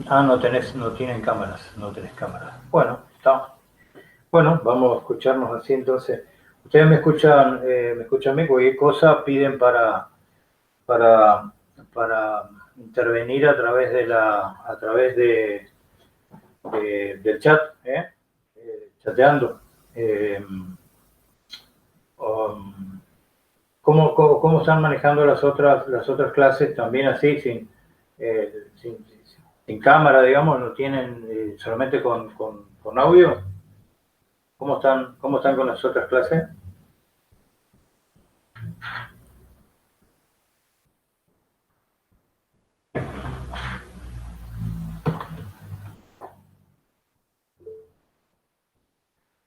No tienen cámaras, no tenés cámaras. Bueno, está. Bueno, vamos a escucharnos así entonces. Ustedes me escuchan a mí, cualquier cosa piden para, para intervenir a través del chat, chateando. ¿Cómo están manejando las otras clases? También así, sin cámara, digamos, no tienen solamente con audio. ¿Cómo están con las otras clases?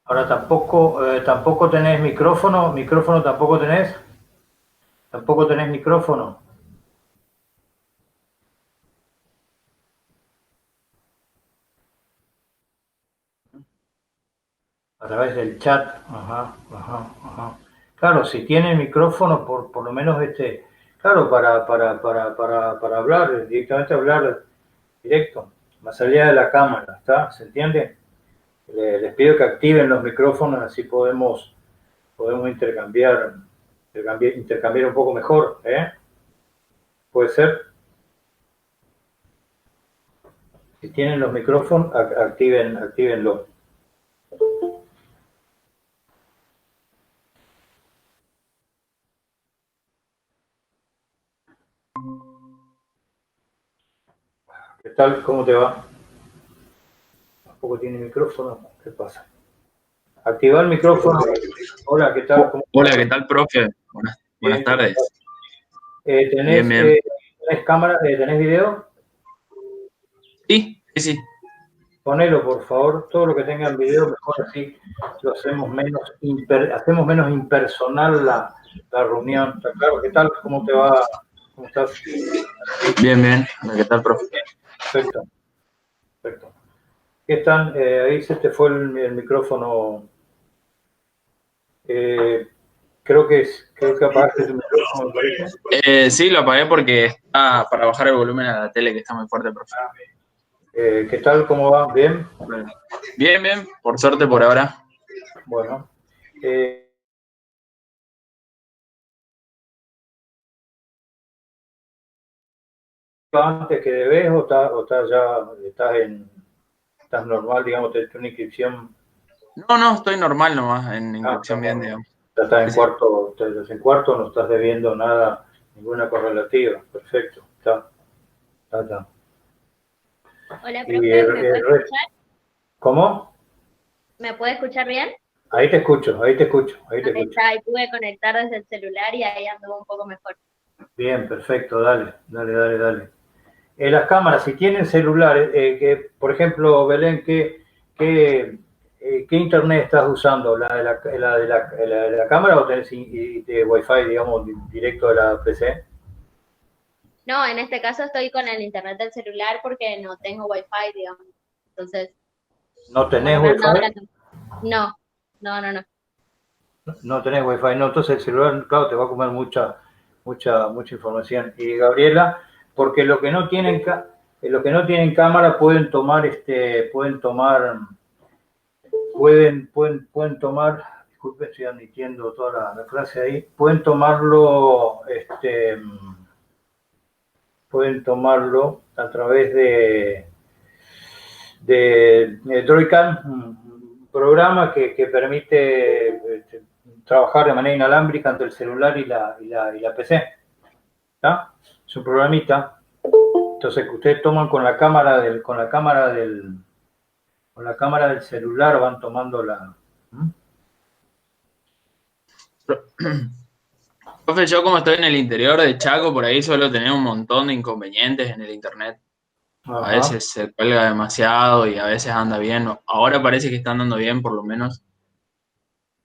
Ahora tampoco tenés micrófono tampoco tenés micrófono. A través del chat, ajá. Claro, si tiene micrófono, por lo menos claro, para hablar, directamente hablar directo, más allá de la cámara, ¿está? ¿Se entiende? Les pido que activen los micrófonos, así podemos intercambiar un poco mejor, ¿eh? ¿Puede ser? Si tienen los micrófonos, actívenlo. ¿Qué tal? ¿Cómo te va? Tampoco tiene micrófono. ¿Qué pasa? Activa el micrófono. Hola, ¿qué tal? Hola, ¿qué tal, profe? Buenas tardes. ¿Tenés cámara? ¿Tenés video? Sí. Ponelo, por favor. Todo lo que tengan video, mejor así lo hacemos menos impersonal la reunión. ¿Está claro? ¿Qué tal? ¿Cómo te va? ¿Cómo estás? Bien. ¿Qué tal, profe? Perfecto. ¿Qué están? Ahí se te fue el micrófono. Creo que apagaste tu micrófono, me parece. Sí, lo apagué porque está para bajar el volumen a la tele, que está muy fuerte, profe. ¿Qué tal? ¿Cómo va? ¿Bien? Bien. Por suerte, por ahora. Bueno. ¿Antes que debes o estás normal, digamos, te una inscripción? No, estoy normal nomás, en inscripción bien, digamos. Ya estás en cuarto, no estás debiendo nada, ninguna correlativa. Perfecto. Está. Hola, profe, ¿me puede escuchar? ¿Cómo? ¿Me puede escuchar bien? Ahí te escucho. Ahí pude conectar desde el celular y ahí anduvo un poco mejor. Bien, perfecto, dale. Las cámaras, si tienen celulares, por ejemplo, Belén, ¿qué internet estás usando? ¿La de la cámara o tenés de Wi-Fi, digamos, directo de la PC? No, en este caso estoy con el internet del celular porque no tengo Wi-Fi, digamos. Entonces. ¿No tenés Wi-Fi? No. No tenés Wi-Fi, no. Entonces el celular, claro, te va a comer mucha información. Y Gabriela, porque los que no tienen cámara pueden tomar, disculpe, estoy admitiendo toda la clase ahí, pueden tomarlo a través de Droidcam, un programa que permite trabajar de manera inalámbrica entre el celular y la PC. ¿Está? Es un programita. Entonces que ustedes toman con la cámara del celular, van tomando la. Profe, yo como estoy en el interior de Chaco, por ahí suelo tener un montón de inconvenientes en el internet. Ajá. A veces se cuelga demasiado y a veces anda bien. Ahora parece que está andando bien, por lo menos.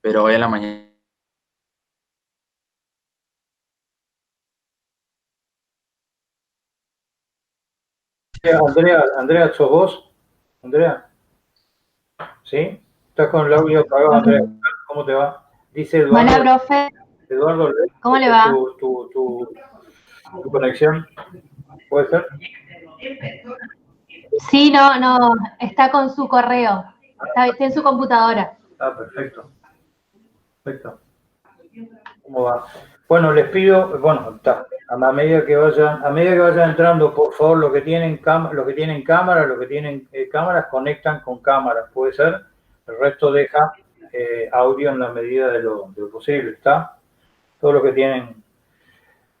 Pero hoy a la mañana. Andrea, ¿sos vos? Andrea. ¿Sí? ¿Estás con el audio apagado, Andrea? ¿Cómo te va? Dice Eduardo. Hola, profe. Eduardo, ¿Cómo le va? Tu conexión, ¿puede ser? Sí, no, está con su correo, está en su computadora. Ah, perfecto. Perfecto. ¿Cómo va? Bueno, les pido, bueno, está. A medida que vayan entrando, por favor, los que tienen cámaras, los que tienen cámaras, conectan con cámaras, puede ser. El resto deja audio en la medida de lo posible, ¿está? Todos los que tienen.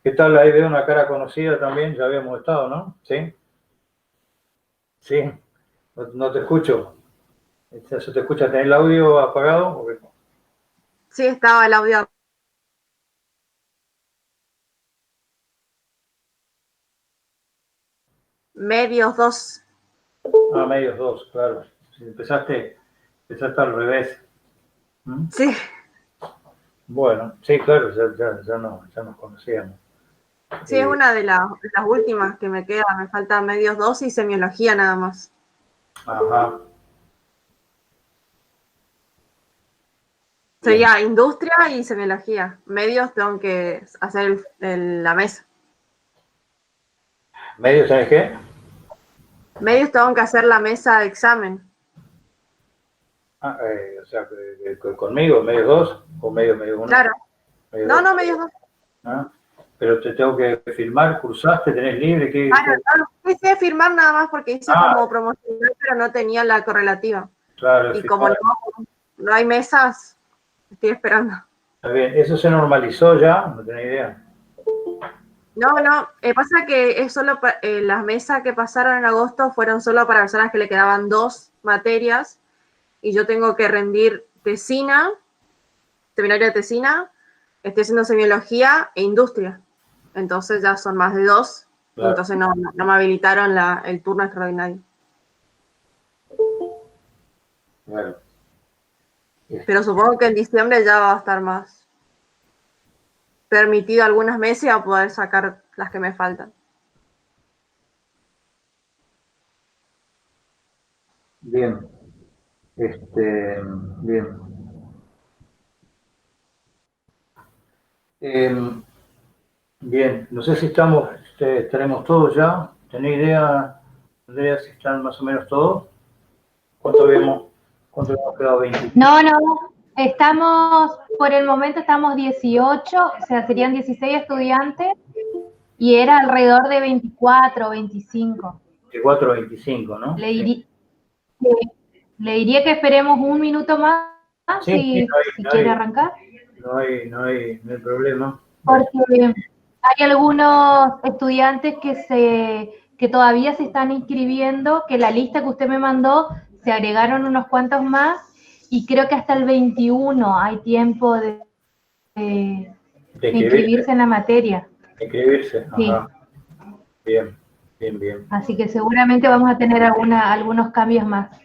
¿Qué tal? Ahí veo una cara conocida también, ya habíamos estado, ¿no? ¿Sí? Sí. No te escucho. ¿Eso te escucha? ¿Tenés el audio apagado? Sí, estaba el audio. Medios 2. Ah, medios 2, claro. Si empezaste al revés. ¿Mm? Sí. Bueno, sí, claro, ya nos conocíamos. Sí, es una de las últimas que me queda. Me falta medios 2 y semiología nada más. Ajá. Sería industria y semiología. Medios tengo que hacer la mesa. ¿Medios sabes qué? Medios tengo que hacer la mesa de examen. Ah, o sea, conmigo, medios 2 o medios 1. Claro. Medios No, 2. no, medios 2. ¿Ah? Pero te tengo que filmar, cursaste, tenés libre. Claro, no quise firmar nada más porque hice como promocional, pero no tenía la correlativa. Claro, y como no hay mesas, estoy esperando. Está bien, ¿eso se normalizó ya? No tenés idea. No, pasa que es solo las mesas que pasaron en agosto fueron solo para personas que le quedaban 2 materias y yo tengo que rendir tesina, seminario de tesina, estoy haciendo semiología e industria. Entonces ya son más de 2, Claro. entonces no me habilitaron el turno extraordinario. Claro. Pero supongo que en diciembre ya va a estar más permitido algunas meses y a poder sacar las que me faltan. Bien. Bien. Bien, no sé si estaremos todos ya. ¿Tenés idea, Andrea, si están más o menos todos? ¿Cuánto habíamos quedado? 20. No, por el momento estamos 18, o sea, serían 16 estudiantes y era alrededor de 24 o 25. 24 o 25, ¿no? Le diría que esperemos un minuto más Sí, si quiere arrancar. No hay problema. Porque hay algunos estudiantes que todavía se están inscribiendo, que la lista que usted me mandó se agregaron unos cuantos más y creo que hasta el 21 hay tiempo de inscribirse en la materia. Inscribirse, Sí. Ajá. Bien. Así que seguramente vamos a tener algunos cambios más.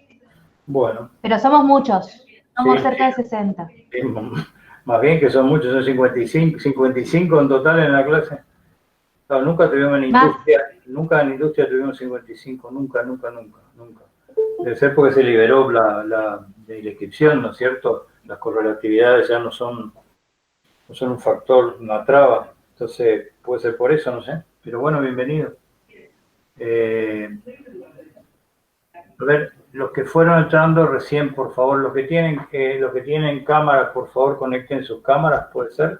Bueno. Pero somos muchos, somos Sí, cerca de 60. Más bien que son muchos, son 55 en total en la clase. No, nunca tuvimos en industria tuvimos 55, nunca. Debe ser porque se liberó la inscripción, ¿no es cierto? Las correlatividades ya no son un factor, una traba. Entonces, puede ser por eso, no sé. Pero bueno, bienvenido. A ver, los que fueron entrando recién, por favor, los que tienen cámaras, por favor, conecten sus cámaras, ¿puede ser?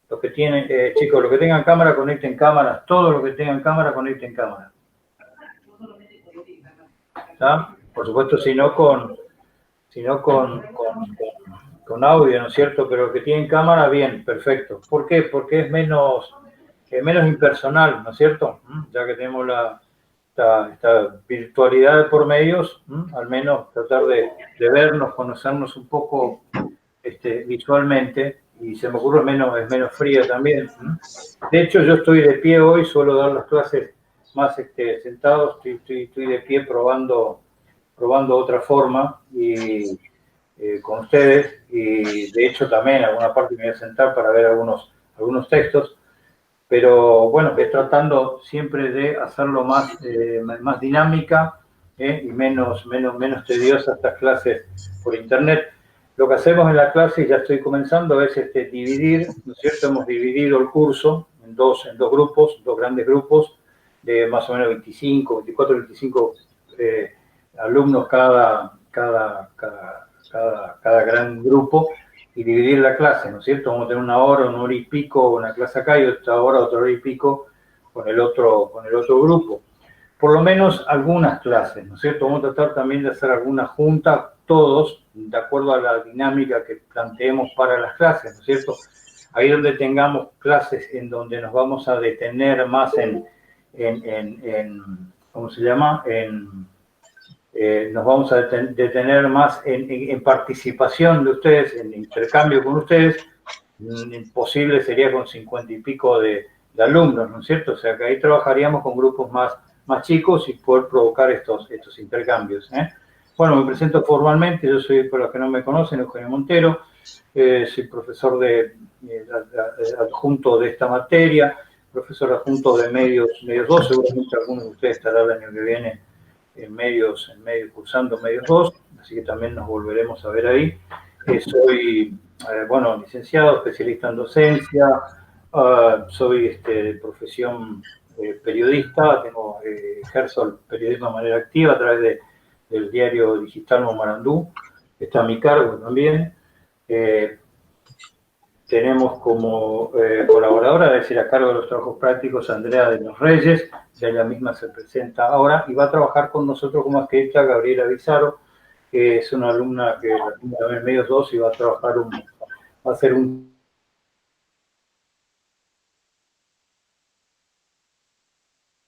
Los que tienen, chicos, los que tengan cámara, conecten cámaras. Todos los que tengan cámara, conecten cámaras. ¿Está? Por supuesto, si no con audio, ¿no es cierto? Pero los que tienen cámara, bien, perfecto. ¿Por qué? Porque es menos impersonal, ¿no es cierto? Ya que tenemos esta virtualidad por medios, al menos tratar de vernos, conocernos un poco visualmente, y se me ocurre es menos fría también. De hecho, yo estoy de pie hoy, suelo dar las clases más sentado, estoy de pie probando otra forma y con ustedes, y de hecho también en alguna parte me voy a sentar para ver algunos textos, pero bueno, tratando siempre de hacerlo más dinámica y menos tediosa estas clases por internet. Lo que hacemos en la clase, y ya estoy comenzando, es dividir, ¿no es cierto? Hemos dividido el curso en dos grupos, dos grandes grupos, de más o menos 25, 24, 25 alumnos cada gran grupo, y dividir la clase, ¿no es cierto? Vamos a tener una hora y pico, una clase acá, y otra hora y pico con el otro grupo. Por lo menos algunas clases, ¿no es cierto? Vamos a tratar también de hacer alguna junta, todos, de acuerdo a la dinámica que planteemos para las clases, ¿no es cierto? Ahí donde tengamos clases en donde nos vamos a detener más ¿cómo se llama? Nos vamos a detener más en participación de ustedes, en intercambio con ustedes. Imposible sería con 50 y pico de alumnos, ¿no es cierto? O sea que ahí trabajaríamos con grupos más chicos y poder provocar estos intercambios, ¿eh? Bueno, me presento formalmente. Yo soy, para los que no me conocen, Eugenio Montero. Soy profesor adjunto de esta materia, profesor adjunto de medios 2. Seguramente algunos de ustedes estarán el año que viene cursando medios 2, así que también nos volveremos a ver ahí. Soy, licenciado, especialista en docencia, soy de profesión periodista, ejerzo el periodismo de manera activa a través del diario digital Momarandú, está a mi cargo también. Tenemos como colaboradora, es decir, a cargo de los trabajos prácticos, Andrea de los Reyes. Ya ella misma se presenta ahora y va a trabajar con nosotros como adscrita Gabriela Bizarro, que es una alumna que la tiene en medios 2 y va a trabajar va a hacer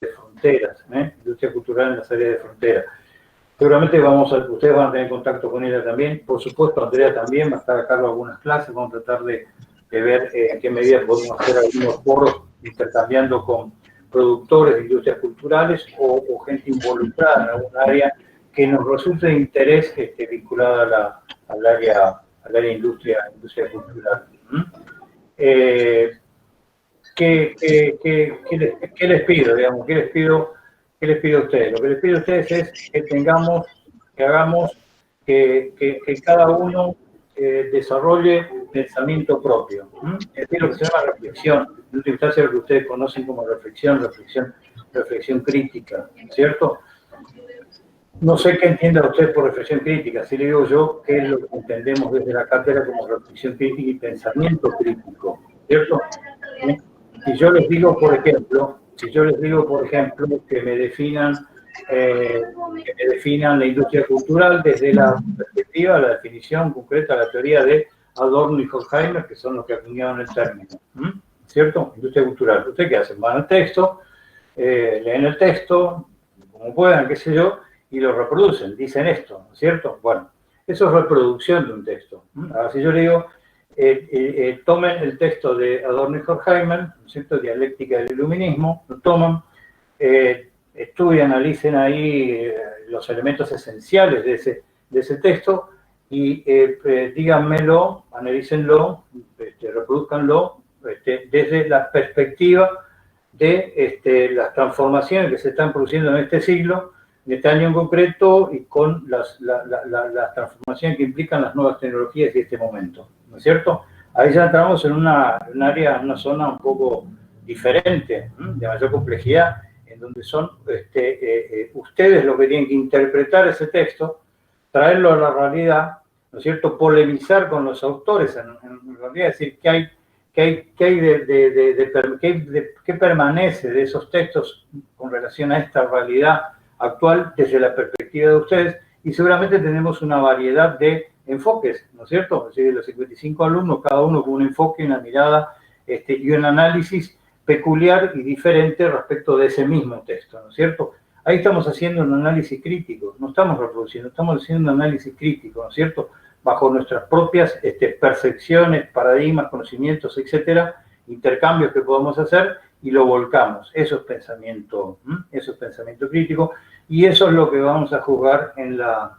de fronteras, industria cultural en las áreas de frontera. Seguramente ustedes van a tener contacto con ella también. Por supuesto, Andrea también va a estar a cargo de algunas clases. Vamos a tratar de ver en qué medida podemos hacer algunos foros intercambiando con productores de industrias culturales o gente involucrada en algún área que nos resulte de interés vinculada al área industria cultural. ¿Qué les pido, digamos? ¿Qué les pido a ustedes? Lo que les pido a ustedes es que hagamos que cada uno desarrolle pensamiento propio. Es decir, lo que se llama reflexión, en última instancia lo que ustedes conocen como reflexión crítica, ¿cierto? No sé qué entienda usted por reflexión crítica. Si le digo yo qué es lo que entendemos desde la cátedra como reflexión crítica y pensamiento crítico, ¿cierto? Si yo les digo, por ejemplo, que me definan la industria cultural desde la perspectiva, la definición concreta, la teoría de Adorno y Horkheimer, que son los que acuñaron el término, ¿cierto? Industria cultural. ¿Ustedes qué hacen? Van al texto, leen el texto, como puedan, qué sé yo, y lo reproducen, dicen esto, ¿no es cierto? Bueno, eso es reproducción de un texto. Ahora, si yo le digo, tomen el texto de Adorno y Horkheimer, ¿no es cierto?, Dialéctica del Iluminismo, lo toman, estudien, analicen ahí los elementos esenciales de ese texto y díganmelo, analícenlo, reproduzcanlo desde la perspectiva de las transformaciones que se están produciendo en este siglo, en este año en concreto, y con las transformaciones que implican las nuevas tecnologías de este momento, ¿no es cierto? Ahí ya entramos en un área, en una zona un poco diferente, de mayor complejidad, en donde son ustedes los que tienen que interpretar ese texto, traerlo a la realidad, ¿no es cierto? Polemizar con los autores, en realidad, es decir, ¿qué permanece de esos textos con relación a esta realidad actual desde la perspectiva de ustedes? Y seguramente tenemos una variedad de enfoques, ¿no es cierto? Es decir, de los 55 alumnos, cada uno con un enfoque, una mirada y un análisis peculiar y diferente respecto de ese mismo texto, ¿no es cierto? Ahí estamos haciendo un análisis crítico, no estamos reproduciendo, estamos haciendo un análisis crítico, ¿no es cierto?, bajo nuestras propias percepciones, paradigmas, conocimientos, etcétera, intercambios que podemos hacer, y lo volcamos. Eso es pensamiento crítico, y eso es lo que vamos a juzgar en la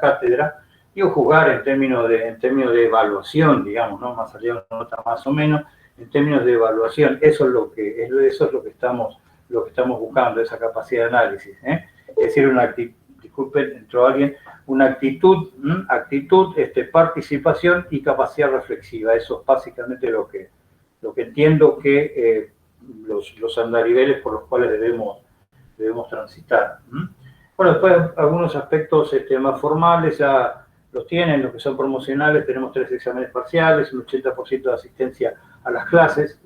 cátedra. Digo juzgar en términos de evaluación, digamos, ¿no? Más allá de una nota más o menos, en términos de evaluación. Eso es lo que estamos buscando, esa capacidad de análisis, Es decir, disculpen, entró alguien, una actitud, participación y capacidad reflexiva. Eso es básicamente lo que entiendo que los andariveles por los cuales debemos transitar. Bueno, después algunos aspectos más formales ya los tienen, los que son promocionales, tenemos 3 exámenes parciales, un 80% de asistencia a las clases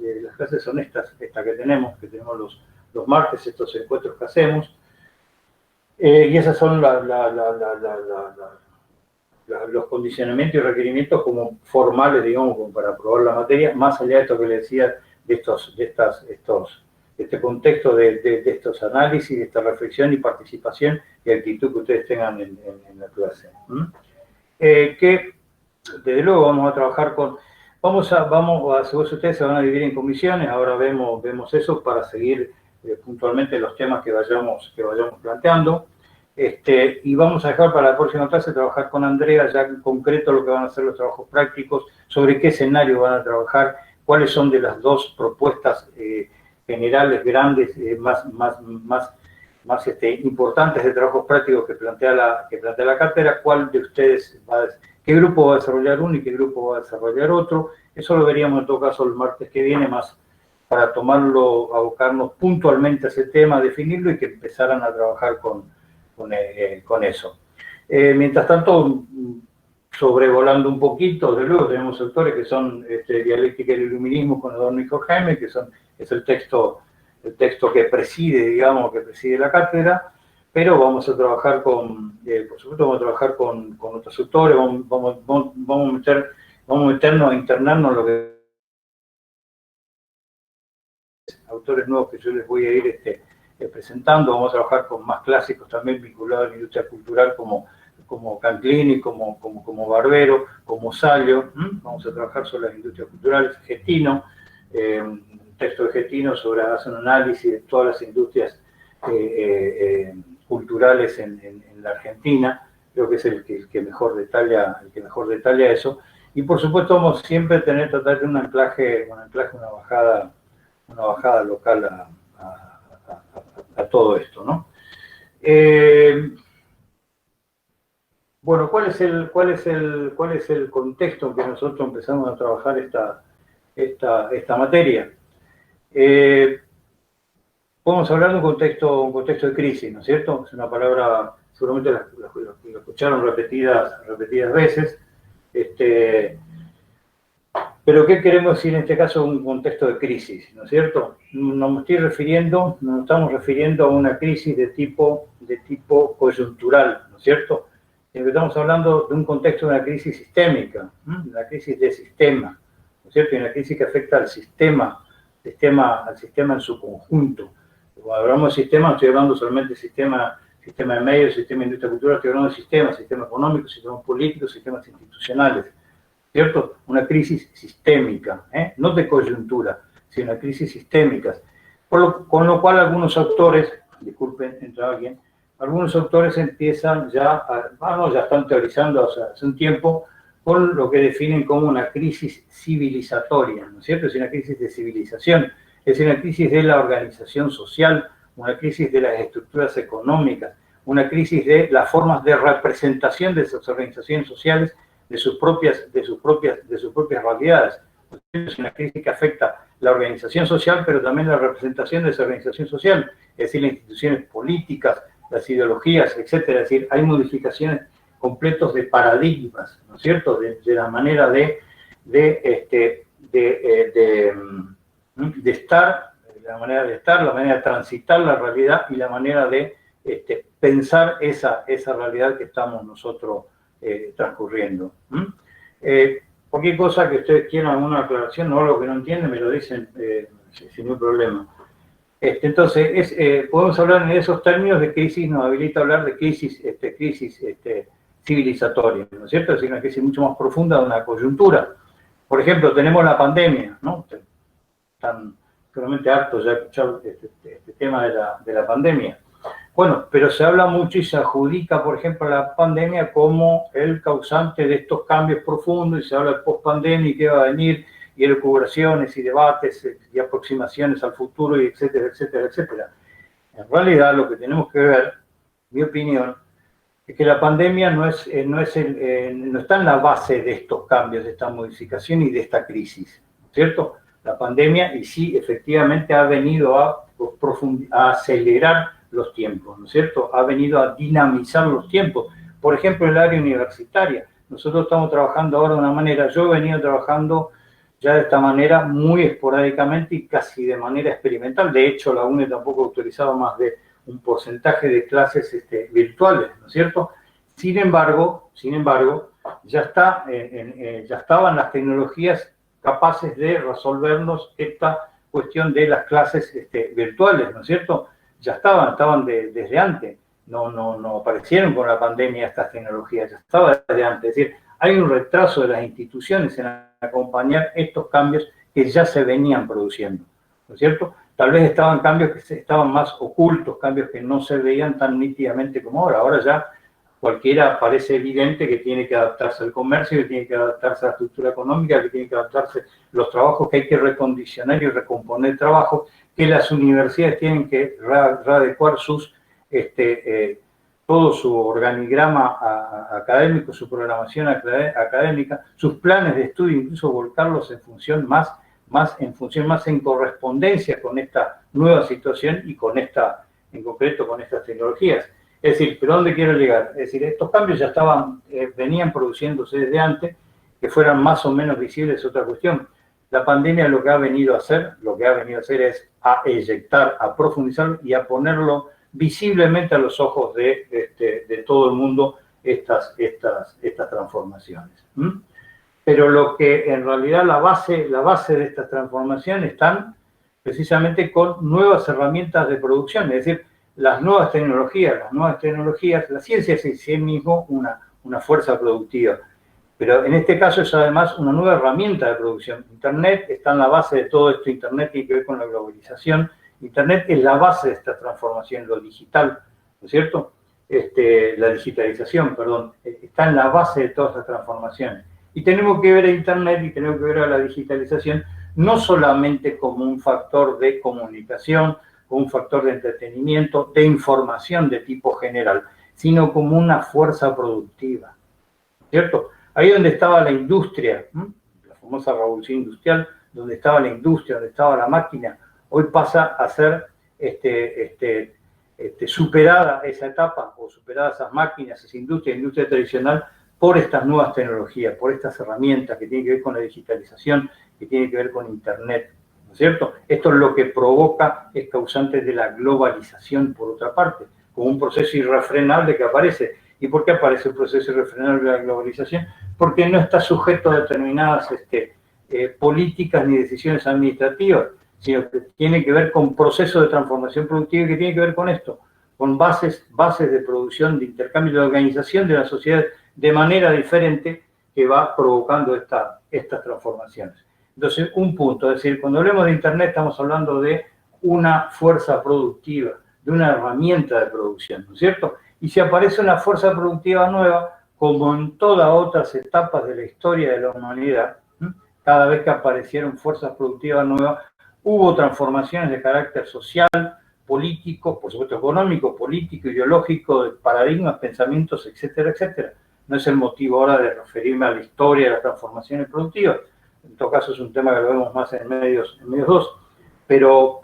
son estas que tenemos los martes, estos encuentros que hacemos, y esas son los condicionamientos y requerimientos como formales, digamos, como para aprobar la materia, más allá de esto que le decía, de este contexto de estos análisis, de esta reflexión y participación y actitud que ustedes tengan en la clase. Que desde luego vamos a trabajar con, según ustedes se van a dividir en comisiones, ahora vemos eso para seguir puntualmente los temas que vayamos planteando. Y vamos a dejar para la próxima clase trabajar con Andrea ya en concreto lo que van a ser los trabajos prácticos, sobre qué escenario van a trabajar, cuáles son de las 2 propuestas generales, grandes, más importantes de trabajos prácticos que plantea la cátedra, cuál de ustedes qué grupo va a desarrollar uno y qué grupo va a desarrollar otro. Eso lo veríamos en todo caso el martes que viene, más para abocarnos puntualmente a ese tema, definirlo y que empezaran a trabajar con eso. Mientras tanto, sobrevolando un poquito, de luego tenemos autores que son Dialéctica del Iluminismo con Adorno y Horkheimer, que es el texto que preside la cátedra, pero vamos a trabajar por supuesto vamos a trabajar con otros autores, vamos a meternos, a internarnos en lo que autores nuevos que yo les voy a ir presentando. Vamos a trabajar con más clásicos también vinculados a la industria cultural como Canclini, como Barbero, como Salio. Vamos a trabajar sobre las industrias culturales. Getino, un texto de Getino hace un análisis de todas las industrias culturales en la Argentina. Creo que es el que mejor detalla eso. Y por supuesto vamos siempre a tratar de un anclaje, una bajada local a todo esto, ¿no? Bueno, ¿cuál es el contexto en que nosotros empezamos a trabajar esta materia? Podemos hablar de un contexto de crisis, ¿no es cierto? Es una palabra, seguramente la escucharon repetidas veces. Pero ¿qué queremos decir en este caso un contexto de crisis, ¿no es cierto? Nos estamos refiriendo a una crisis de tipo coyuntural, ¿no es cierto? Estamos hablando de un contexto de una crisis sistémica, una crisis de sistema, ¿no es cierto? Y una crisis que afecta al sistema en su conjunto. Cuando hablamos de sistema, no estoy hablando solamente de sistema de medios, sistema de industria cultural, estoy hablando de sistema económico, sistemas políticos, sistemas institucionales, ¿cierto? Una crisis sistémica, no de coyuntura, sino una crisis sistémica. Con lo cual algunos autores, disculpen, entra alguien, algunos autores empiezan ya están teorizando hace un tiempo con lo que definen como una crisis civilizatoria, ¿no es cierto? Es una crisis de civilización, es una crisis de la organización social, una crisis de las estructuras económicas, una crisis de las formas de representación de esas organizaciones sociales, de sus propias realidades. Es una crisis que afecta la organización social, pero también la representación de esa organización social, es decir, las instituciones políticas, las ideologías, etcétera. Es decir, hay modificaciones completos de paradigmas, ¿no es cierto?, de la manera de estar, la manera de transitar la realidad y la manera de pensar esa realidad que estamos nosotros transcurriendo. Cualquier cosa que ustedes quieran, alguna aclaración o algo que no entienden, me lo dicen sin ningún problema. Entonces, podemos hablar en esos términos de crisis, nos habilita a hablar de crisis civilizatoria, ¿no es cierto? Es decir, una crisis mucho más profunda de una coyuntura. Por ejemplo, tenemos la pandemia, ¿no? Están seguramente hartos ya de escuchar este tema de la pandemia. Bueno, pero se habla mucho y se adjudica, por ejemplo, la pandemia como el causante de estos cambios profundos, y se habla de post-pandemia y qué va a venir, y elucubraciones y debates y aproximaciones al futuro, y etcétera, etcétera, etcétera. En realidad, lo que tenemos que ver, mi opinión, es que la pandemia no está en la base de estos cambios, de esta modificación y de esta crisis, ¿cierto? la pandemia, y sí, efectivamente ha venido a acelerar los tiempos, ¿no es cierto? Ha venido a dinamizar los tiempos. Por ejemplo, en el área universitaria, nosotros estamos trabajando ahora de una manera, yo he venido trabajando ya de esta manera muy esporádicamente y casi de manera experimental. De hecho, la UNE tampoco ha autorizado más de un porcentaje de clases virtuales, ¿no es cierto? Sin embargo, ya estaban las tecnologías capaces de resolvernos esta cuestión de las clases virtuales, ¿no es cierto? Ya estaban desde antes, no aparecieron con la pandemia estas tecnologías, ya estaban desde antes. Es decir, hay un retraso de las instituciones en acompañar estos cambios que ya se venían produciendo, ¿no es cierto? Tal vez estaban cambios que estaban más ocultos, cambios que no se veían tan nítidamente como ahora. Ahora ya cualquiera parece evidente que tiene que adaptarse al comercio, que tiene que adaptarse a la estructura económica, que tiene que adaptarse a los trabajos, que hay que recondicionar y recomponer trabajos, que las universidades tienen que readecuar todo su organigrama académico, su programación académica, sus planes de estudio, incluso volcarlos en función más en correspondencia con esta nueva situación y en concreto con estas tecnologías. Es decir, ¿pero dónde quiero llegar? Es decir, estos cambios ya venían produciéndose desde antes, que fueran más o menos visibles es otra cuestión. La pandemia lo que ha venido a hacer es a eyectar, a profundizar y a ponerlo visiblemente a los ojos de todo el mundo estas transformaciones. Pero lo que en realidad la base de estas transformaciones están precisamente con nuevas herramientas de producción, es decir, las nuevas tecnologías, la ciencia es en sí mismo una fuerza productiva, pero en este caso es además una nueva herramienta de producción. Internet está en la base de todo esto. Internet tiene que ver con la globalización. Internet es la base de esta transformación, lo digital, ¿no es cierto? La digitalización, perdón, está en la base de todas estas transformaciones. Y tenemos que ver a Internet y tenemos que ver a la digitalización no solamente como un factor de comunicación, como un factor de entretenimiento, de información de tipo general, sino como una fuerza productiva, ¿cierto? Ahí donde estaba la industria, la famosa revolución industrial, donde estaba la industria, donde estaba la máquina, hoy pasa a ser superada esa etapa, o superadas esas máquinas, esa industria tradicional, por estas nuevas tecnologías, por estas herramientas que tienen que ver con la digitalización, que tienen que ver con Internet, ¿no es cierto? Esto es lo que provoca, es causante de la globalización, por otra parte, como un proceso irrefrenable que aparece. ¿Y por qué aparece el proceso irrefrenable de la globalización? Porque no está sujeto a determinadas políticas ni decisiones administrativas, sino que tiene que ver con procesos de transformación productiva que tiene que ver con esto, con bases de producción, de intercambio, de organización de la sociedad de manera diferente que va provocando estas transformaciones. Entonces, un punto, es decir, cuando hablemos de Internet estamos hablando de una fuerza productiva, de una herramienta de producción, ¿no es cierto? Y si aparece una fuerza productiva nueva, como en todas otras etapas de la historia de la humanidad, cada vez que aparecieron fuerzas productivas nuevas, hubo transformaciones de carácter social, político, por supuesto económico, político, ideológico, de paradigmas, pensamientos, etcétera, etcétera. No es el motivo ahora de referirme a la historia de las transformaciones productivas. En todo caso es un tema que lo vemos más en medios 2. Pero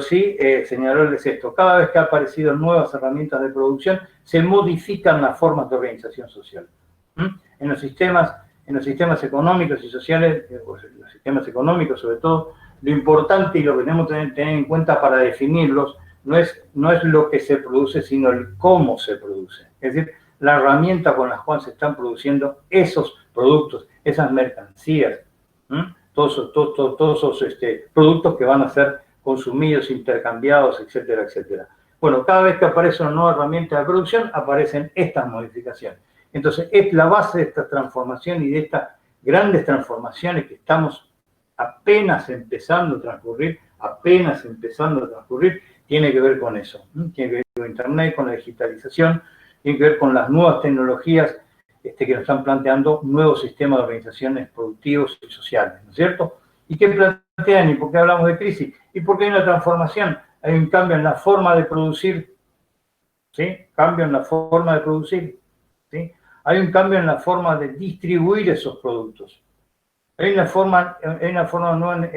sí señalarles esto. Cada vez que han aparecido nuevas herramientas de producción, se modifican las formas de organización social. En los sistemas económicos y sociales, los sistemas económicos sobre todo, lo importante y lo que tenemos que tener en cuenta para definirlos no es lo que se produce, sino el cómo se produce. Es decir, la herramienta con la cual se están produciendo esos productos, esas mercancías, todos esos productos que van a ser consumidos, intercambiados, etcétera, etcétera. Bueno, cada vez que aparece una nueva herramienta de producción, aparecen estas modificaciones. Entonces, es la base de esta transformación y de estas grandes transformaciones que estamos apenas empezando a transcurrir, tiene que ver con eso. Tiene que ver con Internet, con la digitalización, tiene que ver con las nuevas tecnologías que nos están planteando nuevos sistemas de organizaciones productivos y sociales, ¿no es cierto? ¿Y qué plantean? ¿Y por qué hablamos de crisis? ¿Y por qué hay una transformación? Hay un cambio en la forma de producir, ¿sí? Cambio en la forma de producir, ¿sí? Hay un cambio en la forma de distribuir esos productos. Hay una forma nueva,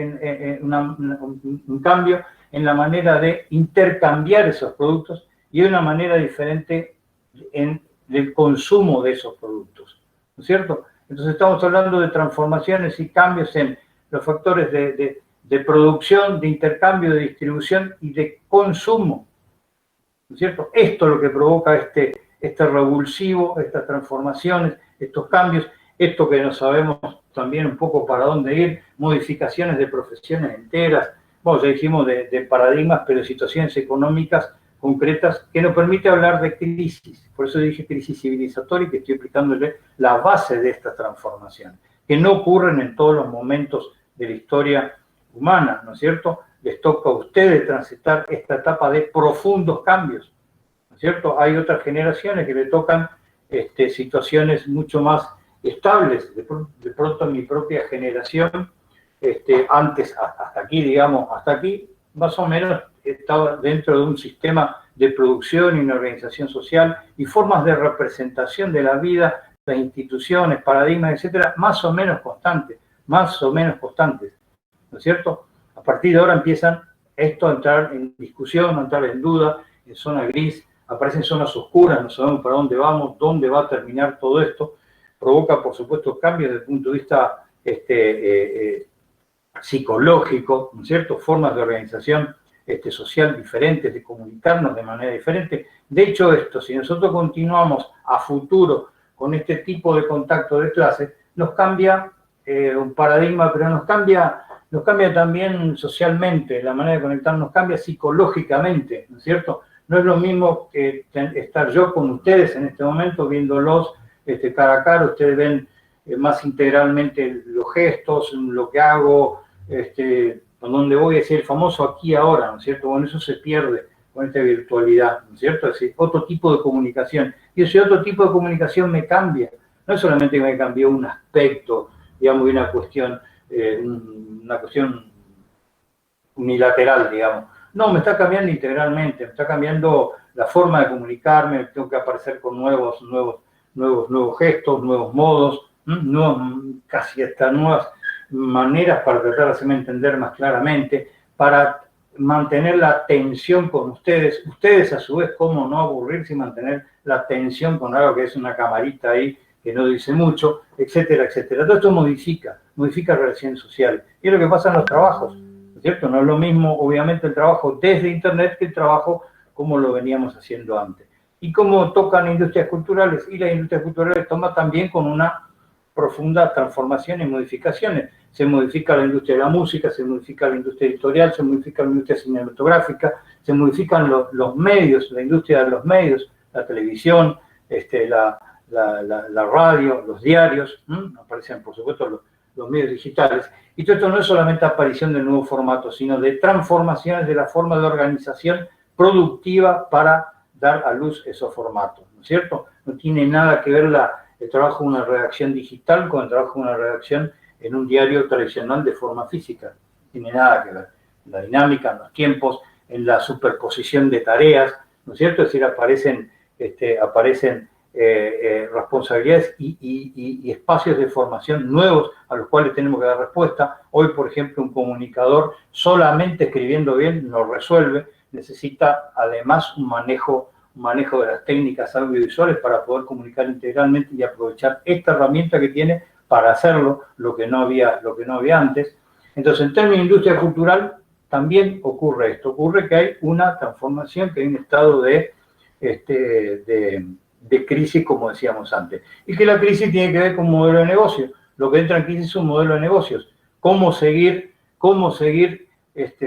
un cambio en la manera de intercambiar esos productos y hay una manera diferente en el consumo de esos productos, ¿no es cierto? Entonces estamos hablando de transformaciones y cambios en los factores de producción, de intercambio, de distribución y de consumo, ¿no es cierto? Esto es lo que provoca este revulsivo, estas transformaciones, estos cambios, esto que no sabemos también un poco para dónde ir, modificaciones de profesiones enteras, bueno, ya dijimos de paradigmas, pero de situaciones económicas concretas que nos permite hablar de crisis. Por eso dije crisis civilizatoria, que estoy explicándole la base de esta transformación, que no ocurren en todos los momentos de la historia humana, ¿no es cierto? Les toca a ustedes transitar esta etapa de profundos cambios, ¿no es cierto? Hay otras generaciones que le tocan situaciones mucho más estables. De pronto mi propia generación, antes, hasta aquí, digamos, hasta aquí, más o menos estaba dentro de un sistema de producción y una organización social y formas de representación de la vida, las instituciones, paradigmas, etcétera, más o menos constantes, ¿no es cierto? A partir de ahora empiezan esto a entrar en discusión, a entrar en duda, en zona gris, aparecen zonas oscuras, no sabemos para dónde vamos, dónde va a terminar todo esto, provoca, por supuesto, cambios desde el punto de vista psicológico, ¿no es cierto? Formas de organización social diferentes, de comunicarnos de manera diferente. De hecho, si nosotros continuamos a futuro con este tipo de contacto de clase, nos cambia un paradigma, pero nos cambia también socialmente, la manera de conectarnos cambia psicológicamente, ¿no es cierto? No es lo mismo que estar yo con ustedes en este momento, viéndolos cara a cara, ustedes ven más integralmente los gestos, lo que hago, con dónde voy, es el famoso aquí y ahora, ¿no es cierto? Bueno, eso se pierde con esta virtualidad, ¿no es cierto? Es decir, otro tipo de comunicación. Y ese otro tipo de comunicación me cambia. No es solamente que me cambió un aspecto, digamos, de una cuestión unilateral, digamos. No, me está cambiando integralmente, me está cambiando la forma de comunicarme, tengo que aparecer con nuevos gestos, nuevos modos, casi hasta nuevas maneras para tratar de hacerme entender más claramente, para mantener la atención con ustedes a su vez, cómo no aburrirse y mantener la atención con algo que es una camarita ahí que no dice mucho, etcétera, etcétera. Todo esto modifica relaciones sociales. Y es lo que pasa en los trabajos, ¿no es cierto? No es lo mismo, obviamente, el trabajo desde Internet que el trabajo como lo veníamos haciendo antes. Y cómo tocan industrias culturales, y las industrias culturales toman también con una profunda transformación y modificaciones. Se modifica la industria de la música, se modifica la industria editorial, se modifica la industria cinematográfica, se modifican los medios, la industria de los medios, la televisión, la radio, los diarios, aparecen por supuesto los medios digitales. Y todo esto no es solamente aparición de nuevos formatos, sino de transformaciones de la forma de organización productiva para dar a luz esos formatos, ¿no es cierto? No tiene nada que ver el trabajo de una redacción digital con el trabajo de una redacción en un diario tradicional de forma física. No tiene nada que ver. En la dinámica, en los tiempos, en la superposición de tareas, ¿no es cierto? Es decir, aparecen responsabilidades y espacios de formación nuevos a los cuales tenemos que dar respuesta. Hoy, por ejemplo, un comunicador solamente escribiendo bien no resuelve, necesita además un manejo de las técnicas audiovisuales para poder comunicar integralmente y aprovechar esta herramienta que tiene para hacerlo, lo que no había antes. Entonces, en términos de industria cultural, también ocurre esto. Ocurre que hay una transformación, que hay un estado de crisis, como decíamos antes. Y que la crisis tiene que ver con un modelo de negocio. Lo que entra en crisis es un modelo de negocios. Cómo seguir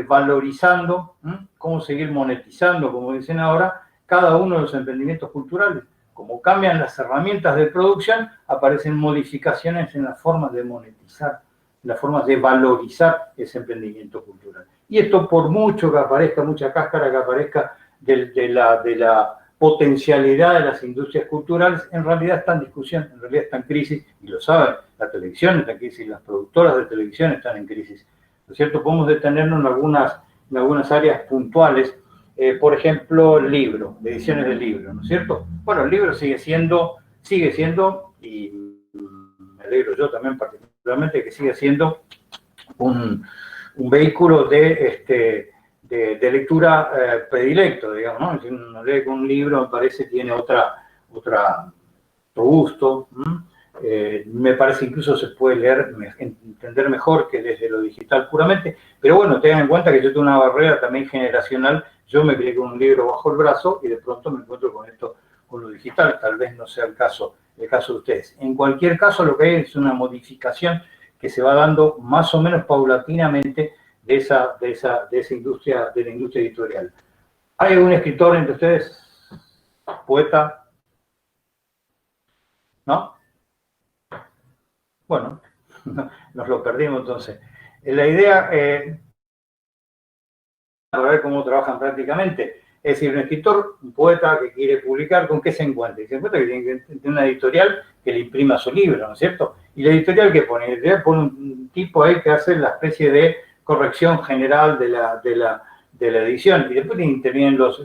valorizando, cómo seguir monetizando, como dicen ahora, cada uno de los emprendimientos culturales. Como cambian las herramientas de producción, aparecen modificaciones en las formas de monetizar, en las formas de valorizar ese emprendimiento cultural. Y esto, por mucho que aparezca, mucha cáscara que aparezca de la potencialidad de las industrias culturales, en realidad está en discusión, en realidad está en crisis, y lo saben, la televisión está en crisis, las productoras de televisión están en crisis, ¿no es cierto? Podemos detenernos en algunas áreas puntuales, por ejemplo, ediciones de libros, ¿no es cierto? Bueno, el libro sigue siendo, y me alegro yo también particularmente realmente que sigue siendo un vehículo de lectura predilecto, digamos, ¿no? Si uno lee un libro, me parece, tiene otro gusto. Me parece incluso se puede leer, entender mejor que desde lo digital puramente, pero bueno, tengan en cuenta que yo tengo una barrera también generacional. Yo me crié con un libro bajo el brazo y de pronto me encuentro con esto, con lo digital. Tal vez no sea el caso de ustedes. En cualquier caso, lo que hay es una modificación que se va dando más o menos paulatinamente de esa industria, de la industria editorial. ¿Hay algún escritor entre ustedes? ¿Poeta? ¿No? Bueno, nos lo perdimos entonces. La idea, para ver cómo trabajan prácticamente, es decir, un escritor, un poeta que quiere publicar, ¿con qué se encuentra? Se encuentra que tiene que tener una editorial que le imprima su libro, ¿no es cierto? Y la editorial que pone, un tipo ahí que hace la especie de corrección general de la edición, y después intervienen los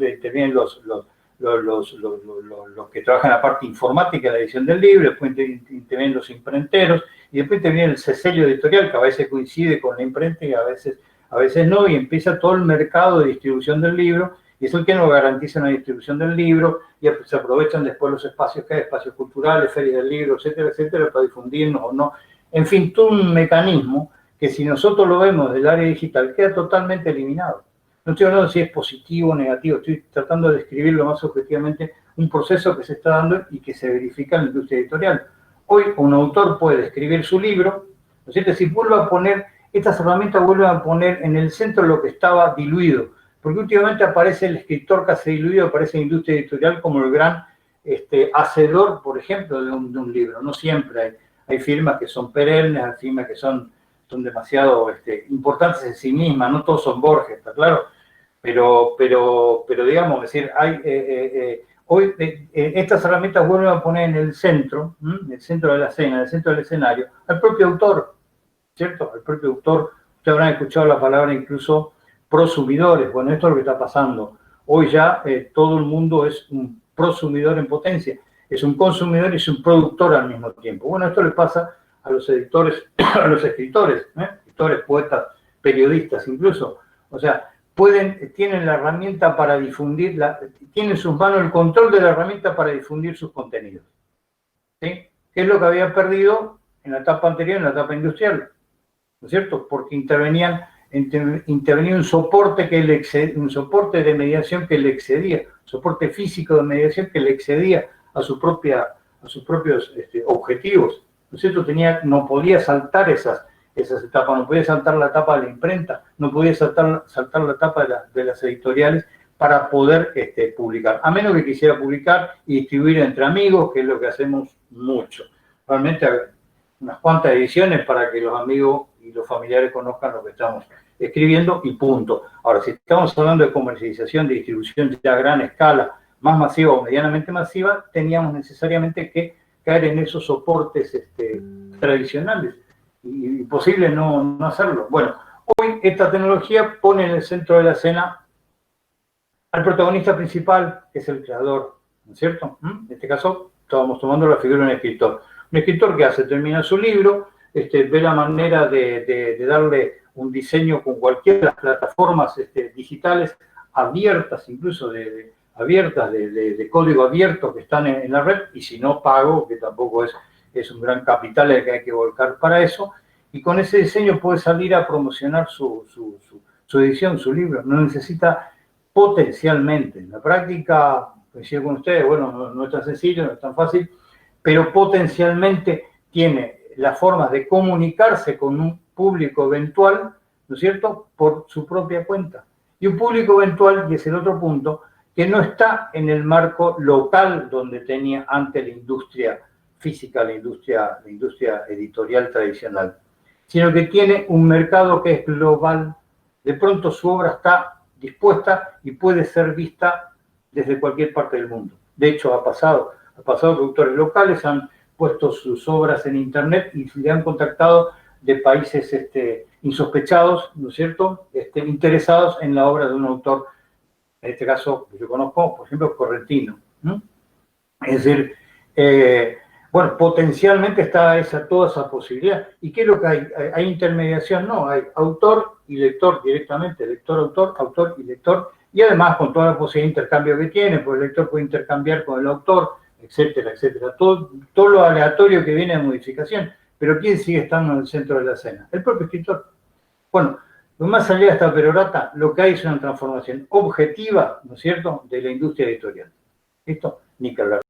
que trabajan en la parte informática de la edición del libro, después intervienen los imprenteros, y después interviene el sello editorial, que a veces coincide con la imprenta y a veces no, y empieza todo el mercado de distribución del libro, y es el que nos garantiza una distribución del libro, y se aprovechan después los espacios que hay, espacios culturales, ferias del libro, etcétera, etcétera, para difundirnos o no. En fin, todo un mecanismo que si nosotros lo vemos del área digital queda totalmente eliminado. No estoy hablando de si es positivo o negativo, estoy tratando de describir lo más objetivamente un proceso que se está dando y que se verifica en la industria editorial. Hoy un autor puede escribir su libro, ¿no es cierto? Si vuelve a poner, estas herramientas vuelven a poner en el centro lo que estaba diluido, porque últimamente aparece el escritor que hace diluido, aparece en la industria editorial como el gran hacedor, por ejemplo, de un libro. No siempre hay firmas que son perennes, hay firmas que son demasiado importantes en sí mismas, no todos son Borges, ¿está claro? Pero digamos, es decir, hoy estas herramientas vuelven a poner en el centro de la escena, en el centro del escenario, al propio autor, ¿cierto? Al propio autor. Ustedes habrán escuchado la palabra incluso prosumidores. Bueno, esto es lo que está pasando. Hoy ya todo el mundo es un prosumidor en potencia, es un consumidor y es un productor al mismo tiempo. Bueno, esto le pasa a los editores, a los escritores, escritores, poetas, periodistas incluso. O sea, tienen la herramienta para difundir, tienen en sus manos el control de la herramienta para difundir sus contenidos. ¿Sí? ¿Qué es lo que había perdido en la etapa anterior, en la etapa industrial? ¿No es cierto? Porque intervenía un soporte un soporte de mediación que le excedía, soporte físico de mediación que le excedía a sus propios objetivos. ¿No es cierto? No podía saltar esas etapas, no podía saltar la etapa de la imprenta, no podía saltar la etapa de las editoriales para poder publicar, a menos que quisiera publicar y distribuir entre amigos, que es lo que hacemos mucho. Realmente unas cuantas ediciones para que los amigos y los familiares conozcan lo que estamos escribiendo y punto. Ahora, si estamos hablando de comercialización, de distribución ya a gran escala, más masiva o medianamente masiva, teníamos necesariamente que caer en esos soportes tradicionales. Y posible no hacerlo. Bueno, hoy esta tecnología pone en el centro de la escena al protagonista principal, que es el creador, ¿no es cierto? En este caso, estábamos tomando la figura de un escritor. Un escritor que termina su libro, ve la manera de darle un diseño con cualquiera de las plataformas digitales abiertas, incluso de código abierto que están en la red, y si no pago, que tampoco es un gran capital el que hay que volcar para eso, y con ese diseño puede salir a promocionar su edición, su libro. No necesita potencialmente. En la práctica, coincido con ustedes, bueno, no es tan sencillo, no es tan fácil, pero potencialmente tiene las formas de comunicarse con un público eventual, ¿no es cierto?, por su propia cuenta. Y un público eventual, y es el otro punto, que no está en el marco local donde tenía antes la industria física, la industria editorial tradicional, sino que tiene un mercado que es global. De pronto su obra está dispuesta y puede ser vista desde cualquier parte del mundo. De hecho, ha pasado productores locales han puesto sus obras en internet y le han contactado de países insospechados, ¿no es cierto?, interesados en la obra de un autor, en este caso, que yo conozco, por ejemplo, correntino. Es decir, Bueno, potencialmente está toda esa posibilidad. ¿Y qué es lo que hay? ¿Hay intermediación? No, hay autor y lector directamente, lector-autor, autor y lector, y además con toda la posibilidad de intercambio que tiene, pues el lector puede intercambiar con el autor, etcétera, etcétera. Todo lo aleatorio que viene de modificación. Pero ¿quién sigue estando en el centro de la escena? El propio escritor. Bueno, más allá de esta perorata, lo que hay es una transformación objetiva, ¿no es cierto?, de la industria editorial. ¿Listo? Ni que hablar.